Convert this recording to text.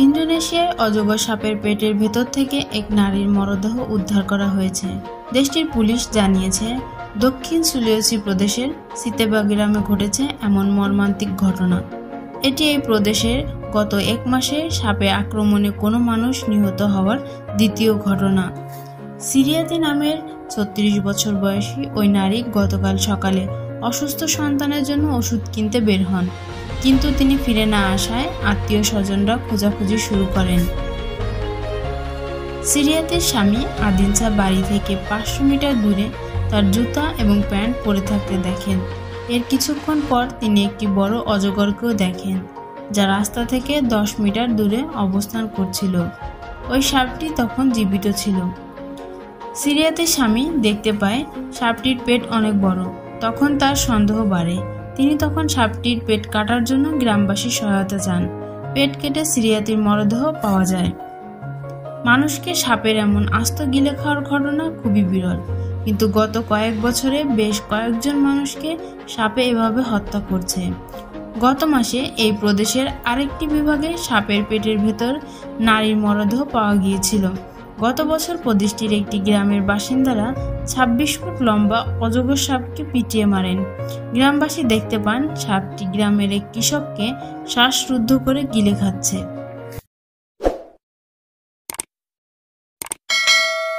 ইন্দোনেশিয়ায় অজগর সাপের পেটের ভেতর থেকে এক নারীর মরদেহ উদ্ধার করা হয়েছে। দেশটির পুলিশ জানিয়েছে, দক্ষিণ সুলিওসি প্রদেশের সিতেবা গ্রামে ঘটেছে এমন মর্মান্তিক ঘটনা। এটি এই প্রদেশের গত এক মাসে সাপে আক্রমণে কোনো মানুষ নিহত হওয়ার দ্বিতীয় ঘটনা। সিরিয়াতি নামের ৩৬ বছর বয়সী ওই নারী গতকাল সকালে অসুস্থ সন্তানের জন্য ওষুধ কিনতে বের হন, কিন্তু তিনি ফিরে না আসায় আত্মীয় স্বজনরা খোঁজাখুঁজি শুরু করেন। সিরিয়াতের স্বামী আদিনসা বাড়ি থেকে ৫০০ মিটার দূরে তার জুতা এবং প্যান্ট পরে থাকতে দেখেন। এর কিছুক্ষণ পর তিনি একটি বড় অজগরকেও দেখেন, যা রাস্তা থেকে ১০ মিটার দূরে অবস্থান করছিল। ওই সাপটি তখন জীবিত ছিল। সিরিয়াতের স্বামী দেখতে পায় সাপটির পেট অনেক বড়। তখন তার সন্দেহ বাড়ে। তিনি তখন সাপটির পেট কাটার জন্য গ্রামবাসীর সহায়তা চান। পেট কেটে সিরিয়াতির মরদেহ পাওয়া যায়। মানুষকে সাপের এমন আস্ত গিলে খাওয়ার ঘটনা খুবই বিরল, কিন্তু গত কয়েক বছরে বেশ কয়েকজন মানুষকে সাপে এভাবে হত্যা করছে। গত মাসে এই প্রদেশের আরেকটি বিভাগে সাপের পেটের ভেতর নারীর মরদেহ পাওয়া গিয়েছিল। গত বছর প্রদেশটির একটি গ্রামের বাসিন্দারা ২৬ ফুট লম্বা অজগর সাপকে পিটিয়ে মারেন। গ্রামবাসী দেখতে পান সাপটি গ্রামের এক কৃষককে শ্বাসরুদ্ধ করে গিলে খাচ্ছে।